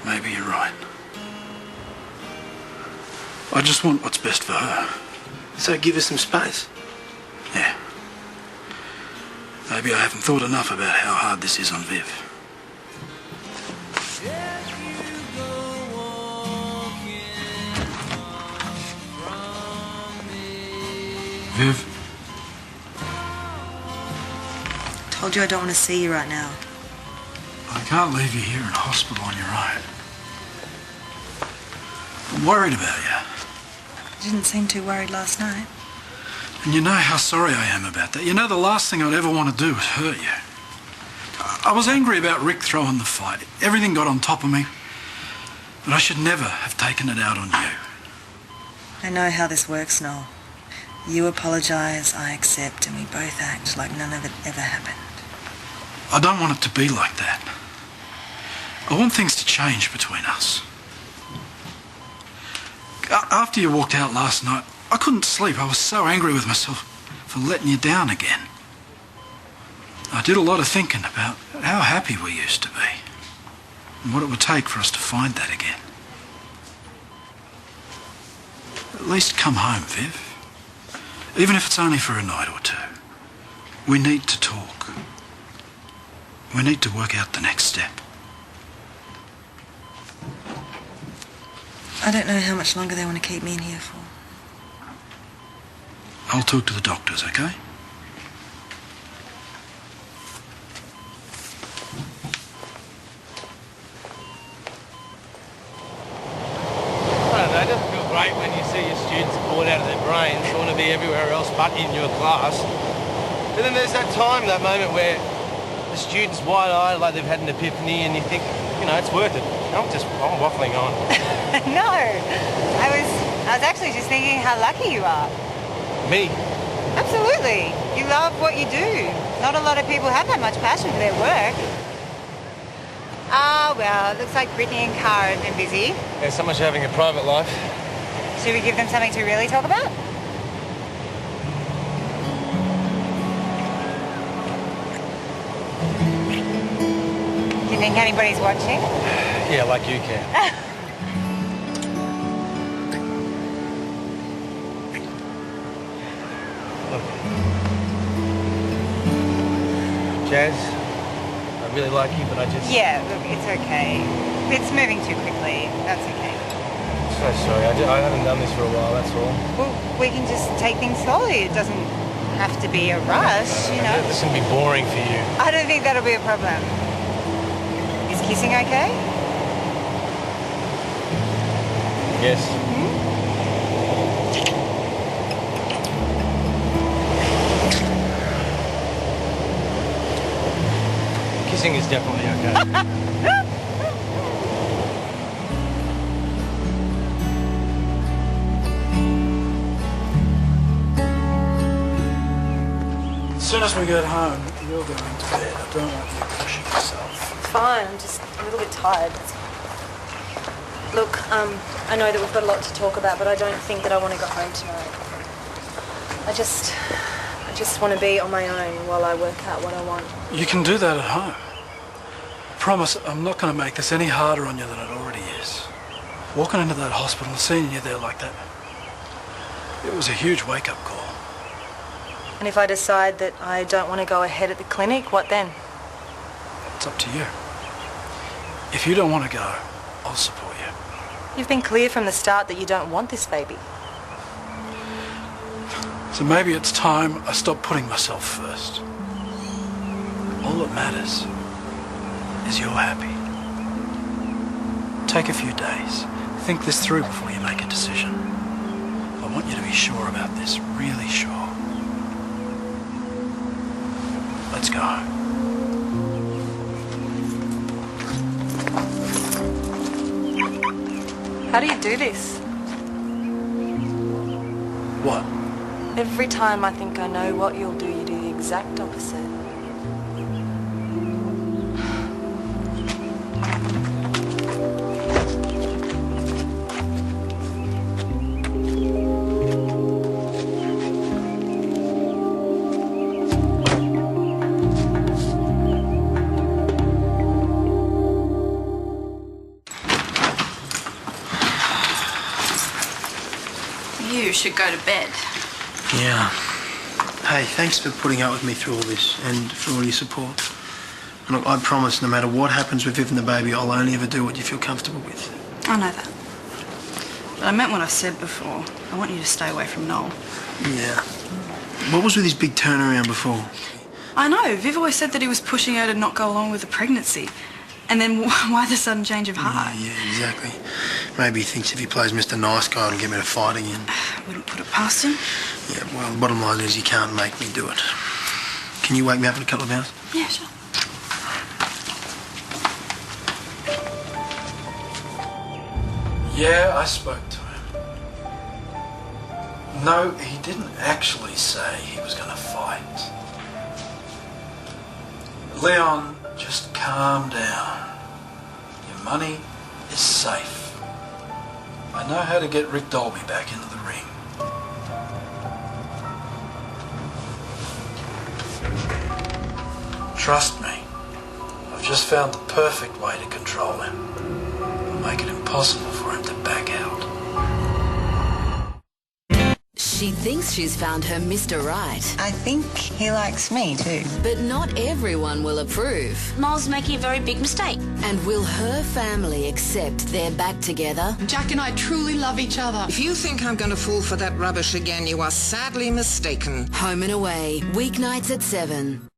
Maybe you're right. I just want what's best for her. So give her some space. Yeah. Maybe I haven't thought enough about how hard this is on Viv. Viv? Told you I don't want to see you right now. I can't leave you here in hospital on your own. I'm worried about you. You didn't seem too worried last night. And you know how sorry I am about that. You know the last thing I'd ever want to do is hurt you. I was angry about Rick throwing the fight. Everything got on top of me. But I should never have taken it out on you. I know how this works, Noel. You apologise, I accept, and we both act like none of it ever happened. I don't want it to be like that. I want things to change between us. After you walked out last night, I couldn't sleep. I was so angry with myself for letting you down again. I did a lot of thinking about how happy we used to be and what it would take for us to find that again. At least come home, Viv. Even if it's only for a night or two. We need to talk. We need to work out the next step. I don't know how much longer they want to keep me in here for. I'll talk to the doctors, okay? I don't know, it doesn't feel great when you see your students bored out of their brains, want to be everywhere else but in your class. And then there's that time, that moment where the student's wide-eyed like they've had an epiphany and you think, you know, it's worth it. I'm waffling on. No, I was actually just thinking how lucky you are. Me? Absolutely. You love what you do. Not a lot of people have that much passion for their work. Ah, well, it looks like Brittany and Cara have been busy. Yeah, so much having a private life. Should we give them something to really talk about? Do you think anybody's watching? Yeah, like you can. Look. Jazz, I really like you, but I just... Yeah, look, it's okay. It's moving too quickly. That's okay. So sorry, I haven't done this for a while, that's all. Well, we can just take things slowly. It doesn't have to be a rush, you know. This can be boring for you. I don't think that'll be a problem. Is kissing okay? Yes. Kissing is definitely okay. As soon as we get home, you're going to bed. I don't want you pushing yourself. It's fine, I'm just a little bit tired. Look, I know that we've got a lot to talk about, but I don't think that I want to go home tonight. I just want to be on my own while I work out what I want. You can do that at home. I promise I'm not going to make this any harder on you than it already is. Walking into that hospital and seeing you there like that, it was a huge wake-up call. And if I decide that I don't want to go ahead at the clinic, what then? It's up to you. If you don't want to go, I'll support you. You've been clear from the start that you don't want this baby. So maybe it's time I stop putting myself first. All that matters is you're happy. Take a few days. Think this through before you make a decision. I want you to be sure about this, really sure. Let's go. How do you do this? What? Every time I think I know what you'll do, you do the exact opposite. you should go to bed. Yeah. Hey, thanks for putting up with me through all this and for all your support. And look, I promise no matter what happens with Viv and the baby, I'll only ever do what you feel comfortable with. I know that. But I meant what I said before. I want you to stay away from Noel. Yeah. What was with his big turnaround before? I know. Viv always said that he was pushing her to not go along with the pregnancy. And then why the sudden change of heart? Yeah, exactly. Maybe he thinks if he plays Mr. Nice Guy, it'll get me to fight again. Wouldn't put it past him. Yeah, well, the bottom line is he can't make me do it. Can you wake me up in a couple of hours? Yeah, sure. Yeah, I spoke to him. No, he didn't actually say he was going to fight. Leon, just calm down. Your money is safe. I know how to get Rick Dolby back into the ring. Trust me, I've just found the perfect way to control him. I'll make it impossible for him to back out. She thinks she's found her Mr. Right. I think he likes me too. But not everyone will approve. Noel's making a very big mistake. And will her family accept they're back together? Jack and I truly love each other. If you think I'm going to fall for that rubbish again, you are sadly mistaken. Home and Away, weeknights at 7.